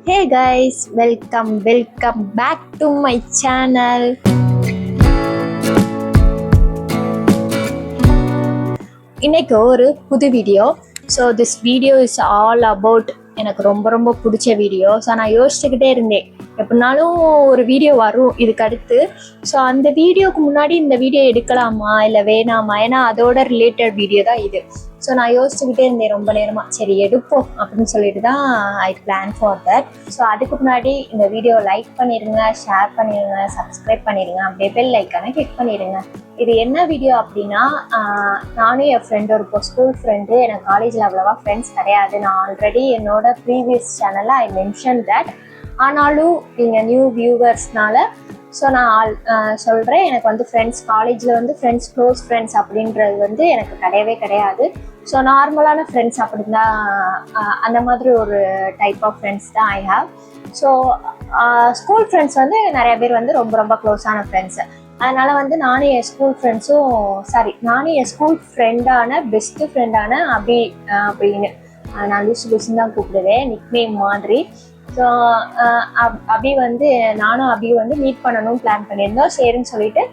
Hey guys, welcome back to my channel. இன்னைக்கு ஒரு புது video. So this video is all about எனக்கு ரொம்ப பிடிச்ச வீடியோ. ஸோ நான் யோசிச்சுக்கிட்டே இருந்தேன் எப்படினாலும் ஒரு வீடியோ வரும் இதுக்கு அடுத்து. ஸோ அந்த வீடியோக்கு முன்னாடி இந்த வீடியோ எடுக்கலாமா இல்லை வேணாமா, ஏன்னா அதோட ரிலேட்டட் வீடியோ தான் இது. ஸோ நான் யோசிச்சுக்கிட்டே இருந்தேன் ரொம்ப நேரமாக, சரி எடுப்போம் அப்படின்னு சொல்லிட்டு தான் ஐ பிளான் ஃபார் தட். ஸோ அதுக்கு முன்னாடி இந்த வீடியோ லைக் பண்ணிடுங்க, ஷேர் பண்ணிடுங்க, சப்ஸ்கிரைப் பண்ணிடுங்க, அப்படியே பெல் ஐக்கானை கிளிக் பண்ணிடுங்க. இது என்ன வீடியோ அப்படின்னா, நானும் என் ஃப்ரெண்டு இருப்போம், ஸ்கூல் ஃப்ரெண்டு. எனக்கு காலேஜில் அவ்வளோவா ஃப்ரெண்ட்ஸ் கிடையாது. நான் ஆல்ரெடி என்னோட ப்ரீவியஸ் சேனலில் ஐ மென்ஷன் தட். ஆனாலும் நீங்கள் நியூ வியூவர்ஸ்னால ஸோ நான் சொல்கிறேன், எனக்கு வந்து ஃப்ரெண்ட்ஸ் காலேஜில் வந்து ஃப்ரெண்ட்ஸ் க்ளோஸ் ஃப்ரெண்ட்ஸ் அப்படின்றது வந்து எனக்கு கிடையாது. ஸோ நார்மலான ஃப்ரெண்ட்ஸ் அப்படி தான், அந்த மாதிரி ஒரு டைப் ஆஃப் ஃப்ரெண்ட்ஸ் தான் I have. So school friends வந்து நிறைய பேர் வந்து ரொம்ப க்ளோஸான ஃப்ரெண்ட்ஸு. அதனால் வந்து நானும் என் ஸ்கூல் ஃப்ரெண்டான பெஸ்ட்டு ஃப்ரெண்டான அப்படின்னு நான் லூசுன்னு தான் கூப்பிடுவேன், நிக்நேம் மாதிரி. ஸோ அபி வந்து நானும் அபி வந்து மீட் பண்ணணும்னு பிளான் பண்ணியிருந்தோம். சரின்னு சொல்லிட்டு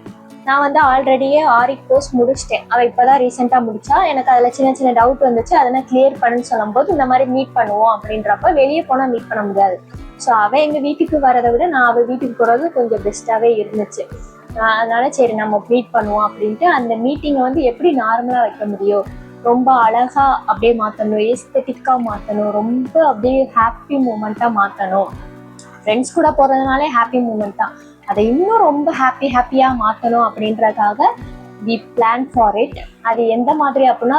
நான் வந்து ஆல்ரெடியே ஆரி கோர்ஸ் முடிச்சிட்டேன். அவள் இப்போ தான் ரீசெண்டாக முடித்தா. எனக்கு அதில் சின்ன டவுட் வந்துச்சு, அதெல்லாம் கிளியர் பண்ணுன்னு சொல்லும்போது இந்த மாதிரி மீட் பண்ணுவோம் அப்படின்றப்ப வெளியே போனால் மீட் பண்ண முடியாது. ஸோ அவள் எங்கள் வீட்டுக்கு வரதை விட நான் அவள் வீட்டுக்கு போகிறது கொஞ்சம் பெஸ்ட்டாகவே இருந்துச்சு. அதனால சரி நம்ம மீட் பண்ணுவோம் அப்படின்ட்டு அந்த மீட்டிங்கை வந்து எப்படி நார்மலாக வைக்க முடியும், ரொம்ப அழகா அப்படியே மாற்றணும், ஏஸ்தட்டிக்காக மாற்றணும், ரொம்ப அப்படியே ஹாப்பி மூமெண்ட்டாக மாற்றணும். ஃப்ரெண்ட்ஸ் கூட போகிறதுனாலே ஹாப்பி மூமெண்ட் தான், அதை இன்னும் ரொம்ப ஹாப்பியாக மாற்றணும் அப்படின்றதுக்காக வி பிளான் ஃபார் இட். அது எந்த மாதிரி அப்படின்னா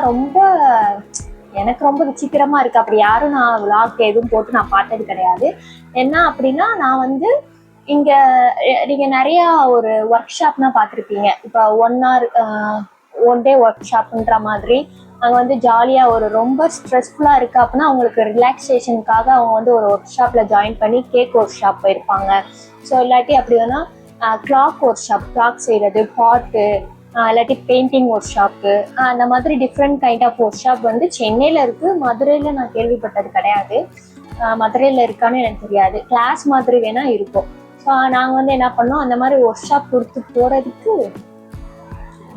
எனக்கு ரொம்ப விசித்திரமாக இருக்குது. அப்படி யாரும் நான் விளாக் எதுவும் போட்டு நான் பார்த்தது கிடையாது. என்ன அப்படின்னா, நான் வந்து இங்கே நீங்கள் நிறையா ஒரு ஒர்க் ஷாப்னா பார்த்துருப்பீங்க. இப்போ 1 hour 1 day ஒர்க் ஷாப்ன்ற மாதிரி அங்கே வந்து ஜாலியாக ஒரு ரொம்ப ஸ்ட்ரெஸ்ஃபுல்லாக இருக்குது அப்படின்னா அவங்களுக்கு ரிலாக்ஸேஷனுக்காக அவங்க வந்து ஒரு ஒர்க் ஷாப்பில் ஜாயின் பண்ணி கேக் ஒர்க் ஷாப் போயிருப்பாங்க. ஸோ இல்லாட்டி அப்படி வேணால் கிளாக் ஒர்க் ஷாப், கிளாக் செய்கிறது, பாட்டு, இல்லாட்டி பெயிண்டிங் ஒர்க் ஷாப்பு, அந்த மாதிரி different kind of workshop வந்து சென்னையில் இருக்குது. மதுரையில் நான் கேள்விப்பட்டது கிடையாது. மதுரையில் இருக்கான்னு எனக்கு தெரியாது. கிளாஸ் மாதிரி வேணால் இருக்கும். ஸோ நாங்கள் வந்து என்ன பண்ணோம், அந்த மாதிரி ஒர்க் ஷாப் கொடுத்து போகிறதுக்கு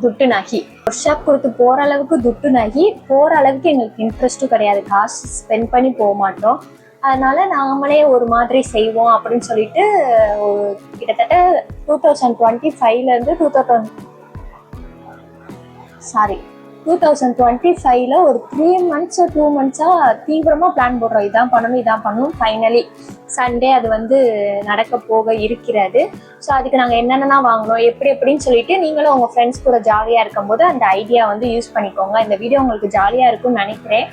துட்டு நகி, ஒர்க் ஷாப் கொடுத்து போகிற அளவுக்கு துட்டு நகி, போகிற அளவுக்கு எங்களுக்கு இன்ட்ரெஸ்ட்டும் கிடையாது, காசு ஸ்பெண்ட் பண்ணி போக மாட்டோம். அதனால நாமளே ஒரு மாதிரி செய்வோம் அப்படின்னு சொல்லிட்டு கிட்டத்தட்ட 2025 2025 ஒரு 3 months 2 months தீவிரமாக பிளான் போடுறோம், இதான் பண்ணணும். ஃபைனலி சண்டே அது வந்து நடக்க போக இருக்கிறது. ஸோ அதுக்கு நாங்கள் என்னென்னா வாங்கணும், எப்படின்னு சொல்லிட்டு நீங்களும் உங்கள் ஃப்ரெண்ட்ஸ் கூட ஜாலியாக இருக்கும்போது அந்த ஐடியா வந்து யூஸ் பண்ணிக்கோங்க. இந்த வீடியோ உங்களுக்கு ஜாலியாக இருக்கும்னு நினைக்கிறேன்.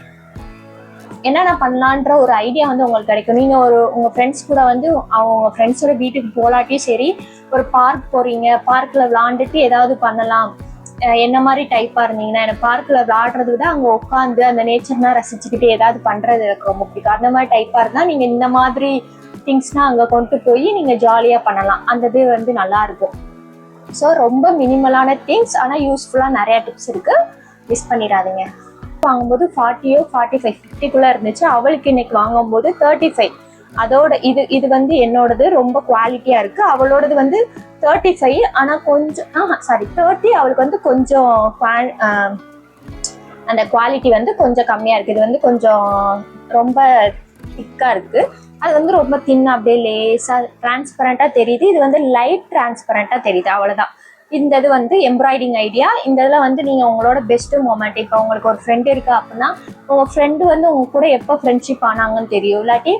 என்னென்ன பண்ணலான்ற ஒரு ஐடியா வந்து உங்களுக்கு கிடைக்கும். நீங்கள் உங்கள் ஃப்ரெண்ட்ஸ் கூட வந்து அவங்க ஃப்ரெண்ட்ஸோட வீட்டுக்கு போகலாட்டியும் சரி, ஒரு பார்க் போகிறீங்க, பார்க்கில் விளாண்டுட்டு ஏதாவது பண்ணலாம். என்ன மாதிரி டைப்பாக இருந்தீங்கன்னா, எனக்கு பார்க்கில் விளாடுறத விட அங்கே உட்காந்து அந்த நேச்சர்னால் ரசிச்சுக்கிட்டு ஏதாவது பண்ணுறது எனக்கு ரொம்ப பிடிக்கும். அந்த மாதிரி டைப்பாக இருந்தால் நீங்கள் இந்த மாதிரி திங்ஸ்னால் அங்கே கொண்டு போய் நீங்கள் ஜாலியாக பண்ணலாம். அந்த இது வந்து நல்லாயிருக்கும். ஸோ ரொம்ப மினிமலான திங்ஸ், ஆனால் யூஸ்ஃபுல்லாக நிறையா டிப்ஸ் இருக்குது, மிஸ் பண்ணிடாதீங்க. வாங்கும்போது 40 or 45 50 இருந்துச்சு. அவளுக்கு இன்னைக்கு வாங்கும்போது 35. அதோட இது வந்து என்னோடது ரொம்ப குவாலிட்டியாக இருக்குது. அவளோடது வந்து 35, ஆனால் கொஞ்சம் 30. அவளுக்கு வந்து கொஞ்சம் அந்த குவாலிட்டி வந்து கொஞ்சம் கம்மியாக இருக்குது. இது வந்து கொஞ்சம் ரொம்ப திக்காக இருக்குது. அது வந்து ரொம்ப தின்னாக அப்படியே லேஸாக டிரான்ஸ்பரண்ட்டாக தெரியுது. இது வந்து லைட் டிரான்ஸ்பரண்ட்டாக தெரியுது, அவ்வளோதான். இந்த இது வந்து எம்ப்ராய்டிங் ஐடியா. இந்த இதில் வந்து நீங்கள் உங்களோட பெஸ்ட்டு மொமெண்ட், இப்போ உங்களுக்கு ஒரு ஃப்ரெண்டு இருக்குது அப்படின்னா உங்கள் ஃப்ரெண்டு வந்து உங்கள் கூட எப்போ ஃப்ரெண்ட்ஷிப் ஆனாங்கன்னு தெரியும். இல்லாட்டி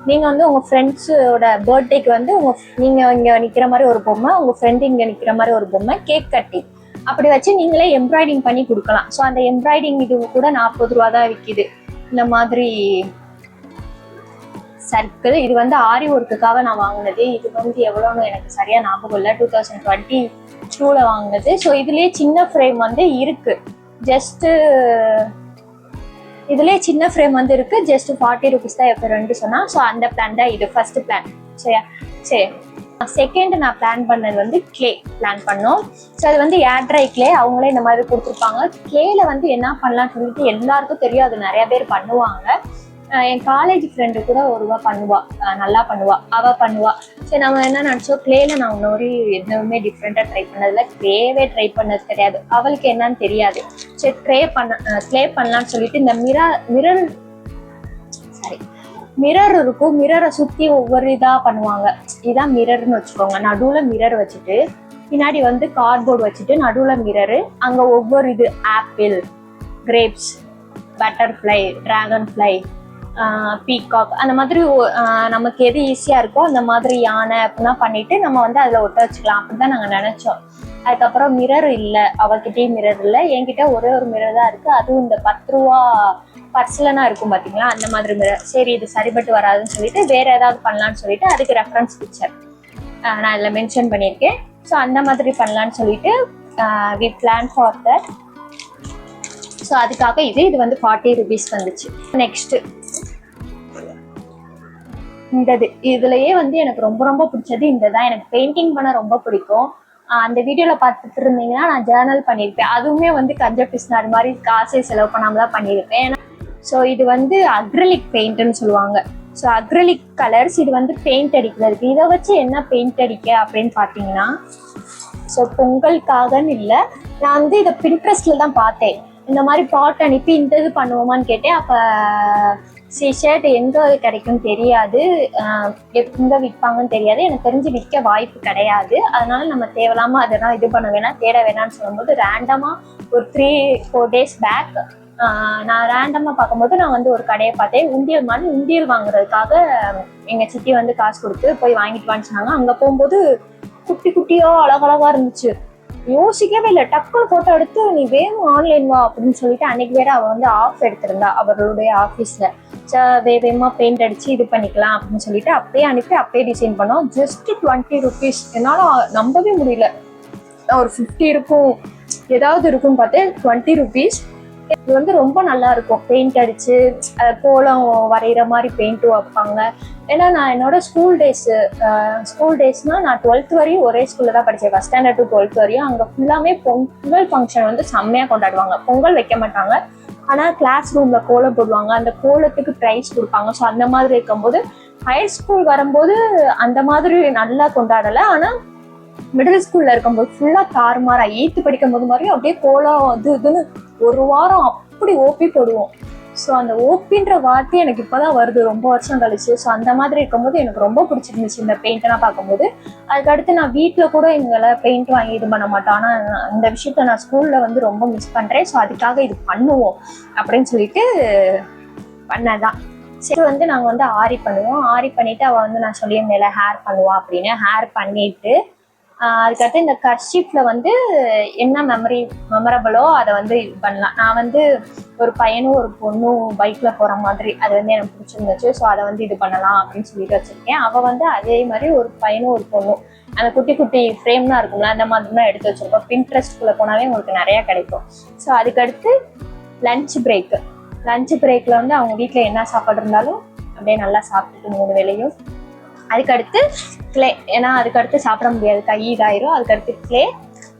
நீங்கள் வந்து உங்கள் ஃப்ரெண்ட்ஸோட பர்த்டேக்கு வந்து நீங்கள் இங்கே நிற்கிற மாதிரி ஒரு பொம்மை, உங்கள் ஃப்ரெண்டு இங்கே நிற்கிற மாதிரி ஒரு பொம்மை, கேக் கட்டி அப்படி வச்சு நீங்களே எம்ப்ராய்டிங் பண்ணி கொடுக்கலாம். ஸோ அந்த எம்ப்ராய்டிங் இது கூட 40 ரூபா தான் விற்கிது. இந்த மாதிரி சர்க்கிள் இது வந்து ஆரி ஒர்க்குக்காக நான் வாங்கினது. இது வந்து எவ்வளோன்னு எனக்கு சரியாக ஞாபகம் இல்லை, 2022 வாங்கினது. ஸோ இதுலேயே சின்ன ஃப்ரேம் வந்து இருக்குது, இதுலேயே சின்ன ஃப்ரேம் வந்து இருக்குது, ஜஸ்ட் 40 rupees தான் என் ஃப்ரெண்டு சொன்னால். ஸோ அந்த பிளான் தான் இது, ஃபர்ஸ்ட் பிளான். சரி செகண்ட் நான் பிளான் பண்ணது வந்து கிளே பிளான் பண்ணோம். ஸோ அது வந்து ஏர் ட்ரை கிளே, அவங்களே இந்த மாதிரி கொடுத்துருப்பாங்க. கிளேல வந்து என்ன பண்ணலான்னு சொல்லிட்டு எல்லாருக்கும் தெரியும், அது நிறைய பேர் பண்ணுவாங்க. என் காலேஜ் ஃப்ரெண்டு கூட ஒருவா பண்ணுவா, நல்லா பண்ணுவா, அவ பண்ணுவா. சரி நம்ம என்ன நினச்சோம், கிளேல நான் இன்னொரு எதுவுமே டிஃப்ரெண்ட்டாக ட்ரை பண்ணதில்ல, கிளேவே ட்ரை பண்ணது கிடையாது, அவளுக்கு என்னன்னு தெரியாது. சரி கிளே பண்ணலான்னு சொல்லிட்டு இந்த மிரர் இருக்கும், மிரரை சுற்றி ஒவ்வொரு இதாக பண்ணுவாங்க. இதான் மிரர்னு வச்சுக்கோங்க. நடுவில் மிரர் வச்சுட்டு பின்னாடி வந்து கார்ட்போர்டு வச்சுட்டு நடுவில் மிரரு, அங்கே ஒவ்வொரு இது apple, grapes, butterfly, dragon fly, peacock, அந்த மாதிரி நமக்கு எது ஈஸியாக இருக்கோ அந்த மாதிரி யானை அப்படிலாம் பண்ணிட்டு நம்ம வந்து அதில் ஒட்ட வச்சுக்கலாம் அப்படின்னு தான் நாங்கள் நினச்சோம். அதுக்கப்புறம் மிரர் இல்லை, அவகிட்டயும் மிரர் இல்லை, என்கிட்ட ஒரே ஒரு மிரர் தான் இருக்குது, அதுவும் இந்த 10 ரூபா பர்ஸ்லனா இருக்கும் பார்த்தீங்களா, அந்த மாதிரி மிரர். சரி இது சரிபட்டு வராதுன்னு சொல்லிட்டு வேற ஏதாவது பண்ணலான்னு சொல்லிட்டு அதுக்கு ரெஃபரன்ஸ் பிக்சர் நான் இதில் மென்ஷன் பண்ணியிருக்கேன். ஸோ அந்த மாதிரி பண்ணலான்னு சொல்லிட்டு we plan for that. So அதுக்காக இது வந்து 40 rupees வந்துச்சு. நெக்ஸ்ட்டு இதுலயே வந்து எனக்கு ரொம்ப ரொம்ப பிடிச்சது இந்த தான். எனக்கு பெயிண்டிங் பண்ண ரொம்ப பிடிக்கும். அந்த வீடியோவில் பார்த்துட்டு இருந்தீங்கன்னா நான் ஜேர்னல் பண்ணியிருப்பேன், அதுவுமே வந்து கஞ்ச பிஸ்னார் மாதிரி காசை செலவு பண்ணாமலாம் பண்ணியிருப்பேன். ஏன்னா ஸோ இது வந்து அக்ரிலிக் பெயிண்ட்னு சொல்லுவாங்க. ஸோ அக்ரிலிக் கலர்ஸ், இது வந்து பெயிண்ட் அடிக்கிறதுக்கு. இதை வச்சு என்ன பெயிண்ட் அடிக்க அப்படின்னு பார்த்தீங்கன்னா, ஸோ பொங்கலுக்காகன்னு இல்லை, நான் வந்து இதை பின்ட்ரெஸ்ட்ல தான் பார்த்தேன். இந்த மாதிரி பாட் அனுப்பி இந்த இது பண்ணுவோமான்னு கேட்டேன். அப்போ ஷர்ட் எங்கே கிடைக்கும்னு தெரியாது, எங்கே விற்பாங்கன்னு தெரியாது, எனக்கு தெரிஞ்சு விற்க வாய்ப்பு கிடையாது. அதனால நம்ம தேவையில்லாமல் அதெல்லாம் இது பண்ண வேணாம், தேட வேணாம்னு சொல்லும்போது ரேண்டமாக ஒரு 3-4 days பேக் நான் ரேண்டமாக பார்க்கும்போது நான் வந்து ஒரு கடையை பார்த்தேன். உண்டியல் வாங்குறதுக்காக எங்கள் சித்தி வந்து காசு கொடுத்து போய் வாங்கிட்டு வான்னு சொன்னாங்க. அங்கே போகும்போது குட்டி குட்டியோ அழகழகா இருந்துச்சு. யோசிக்கவே இல்லை, டக்குன்னு ஃபோட்டோ எடுத்து நீ வேணும் ஆன்லைன் வா அப்படின்னு சொல்லிட்டு, அன்னைக்கு வேற அவள் வந்து ஆஃப் எடுத்திருந்தா அவர்களுடைய ஆஃபீஸில். வேகமாக பெயிண்ட் அடித்து இது பண்ணிக்கலாம் அப்படின்னு சொல்லிட்டு அப்படியே அனுப்பி அப்படியே டிசைன் பண்ணோம். Just 20 rupees. என்னால் நம்பவே முடியல. ஒரு 50 இருக்கும் ஏதாவது இருக்குன்னு பார்த்தேன், 20 rupees. இது வந்து ரொம்ப நல்லா இருக்கும், பெயிண்ட் அடிச்சு கோலம் வரைகிற மாதிரி பெயிண்ட்டும் வைப்பாங்க. ஏன்னா நான் என்னோட ஸ்கூல் டேஸ்னா நான் 12th வரையும் ஒரே ஸ்கூல்ல தான் படித்தேன், ஃபர்ஸ்ட் ஸ்டாண்டர்ட் டு 12th வரையும். அங்கே ஃபுல்லாமே பொங்கல் ஃபங்க்ஷன் வந்து செம்மையாக கொண்டாடுவாங்க. பொங்கல் வைக்க மாட்டாங்க, ஆனால் கிளாஸ் ரூம்ல கோலம் போடுவாங்க, அந்த கோலத்துக்கு ப்ரைஸ் கொடுப்பாங்க. ஸோ அந்த மாதிரி இருக்கும்போது ஹையர் ஸ்கூல் வரும்போது அந்த மாதிரி நல்லா கொண்டாடலை. ஆனால் மிடில் ஸ்கூல்ல இருக்கும்போது ஃபுல்லா தாறுமாறா, 8th படிக்கும் போது மாதிரியும் அப்படியே கோலம் இதுன்னு ஒரு வாரம் அப்படி ஓபி போடுவோம். ஸோ அந்த ஓபின்ற வார்த்தை எனக்கு இப்போதான் வருது, ரொம்ப வருஷம் கழிச்சு. ஸோ அந்த மாதிரி இருக்கும்போது எனக்கு ரொம்ப பிடிச்சிருந்துச்சு இந்த பெயிண்ட்லாம் பார்க்கும்போது. அதுக்கடுத்து நான் வீட்டில் கூட எங்களை பெயிண்ட் வாங்கி இது பண்ண மாட்டோம், ஆனால் அந்த விஷயத்த நான் ஸ்கூலில் வந்து ரொம்ப மிஸ் பண்ணுறேன். ஸோ அதுக்காக இது பண்ணுவோம் அப்படின்னு சொல்லிட்டு பண்ணதான். சரி வந்து நாங்கள் வந்து ஆரி பண்ணுவோம். ஆரி பண்ணிட்டு அவள் வந்து நான் சொல்லியிருந்தேன் ஹேர் பண்ணுவான் அப்படின்னு, ஹேர் பண்ணிட்டு அதுக்கடுத்து இந்த கர்ஷீஃப்ல வந்து என்ன மெமரபிளோ அதை வந்து இது பண்ணலாம். நான் வந்து ஒரு பையனும் ஒரு பொண்ணும் பைக்ல போற மாதிரி அது வந்து எனக்கு பிடிச்சிருந்துச்சு. ஸோ அதை வந்து இது பண்ணலாம் அப்படின்னு சொல்லிட்டு வச்சிருக்கேன். அவள் வந்து அதே மாதிரி ஒரு பையனும் ஒரு பொண்ணும் அந்த குட்டி குட்டி ஃப்ரேம்லாம் இருக்கும்ல, அந்த மாதிரிலாம் எடுத்து வச்சிருக்கோம். பின்ட்ரெஸ்ட்குள்ள போனாவே உங்களுக்கு நிறைய கிடைக்கும். ஸோ அதுக்கடுத்து லஞ்ச் பிரேக்ல வந்து அவங்க வீட்டில் என்ன சாப்பாடு இருந்தாலும் அப்படியே நல்லா சாப்பிட்டுட்டு 3 வேளையும். அதுக்கடுத்து கிளே, ஏன்னா அதுக்கடுத்து சாப்பிட முடியாது, கை இதாயிரும். அதுக்கடுத்து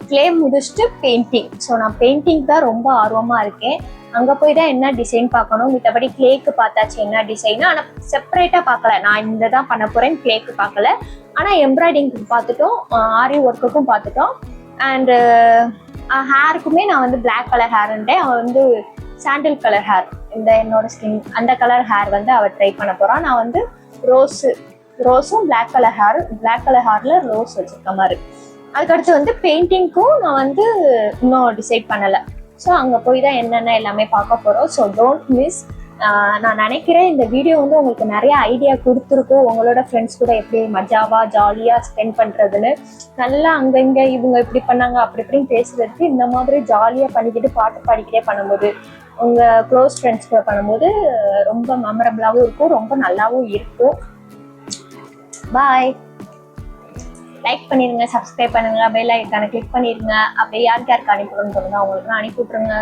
கிளே முடிச்சுட்டு பெயிண்டிங். ஸோ நான் பெயிண்டிங் தான் ரொம்ப ஆர்வமாக இருக்கேன். அங்கே போய் தான் என்ன டிசைன் பார்க்கணும், மற்றபடி கிளேக்கு பார்த்தாச்சு என்ன டிசைன், ஆனால் செப்பரேட்டாக பார்க்கல. நான் இந்த தான் பண்ண போகிறேன், கிளேக்கு பார்க்கல. ஆனால் எம்ப்ராய்டிங்க்கு பார்த்துட்டோம், ஆரி ஒர்க்குக்கும் பார்த்துட்டோம். அண்டு ஹேருக்குமே நான் வந்து பிளாக் கலர் ஹேருன்ட்டேன். அவள் வந்து சாண்டில் கலர் ஹேர், இந்த என்னோட ஸ்கின் அந்த கலர் ஹேர் வந்து அவள் ட்ரை பண்ண போகிறான். நான் வந்து ரோஸும் பிளாக் கலர் ஹேர்ல ரோஸ் வச்சிருக்க மாதிரி. அதுக்கடுத்து வந்து பெயிண்டிங்க்கும் நான் வந்து இன்னும் டிசைட் பண்ணலை. ஸோ அங்கே போய் தான் என்னென்ன எல்லாமே பார்க்க போகிறோம். So don't miss. நான் நினைக்கிறேன் இந்த வீடியோ வந்து உங்களுக்கு நிறைய ஐடியா கொடுத்துருக்கோம், உங்களோட ஃப்ரெண்ட்ஸ் கூட எப்படி மஜாவாக ஜாலியாக ஸ்பெண்ட் பண்ணுறதுன்னு. நல்லா அங்கங்கே இவங்க இப்படி பண்ணாங்க அப்படி இப்படின்னு பேசுறதுக்கு இந்த மாதிரி ஜாலியாக பண்ணிக்கிட்டு பாட்டு பாடிக்கிட்டே பண்ணும்போது, உங்கள் க்ளோஸ் ஃப்ரெண்ட்ஸ் கூட பண்ணும்போது ரொம்ப மெமரபிளாகவும் இருக்கும், ரொம்ப நல்லாவும் இருக்கும். பாய். லைக் பண்ணிடுங்க, சப்ஸ்கிரைப் பண்ணுங்க, பெல் ஐக்கானை கிளிக் பண்ணிடுங்க. அப்படியே யாருக்கு அனுப்பணும்னு சொல்லுங்க, அவங்களுக்கு அனுப்பி விட்ருங்க.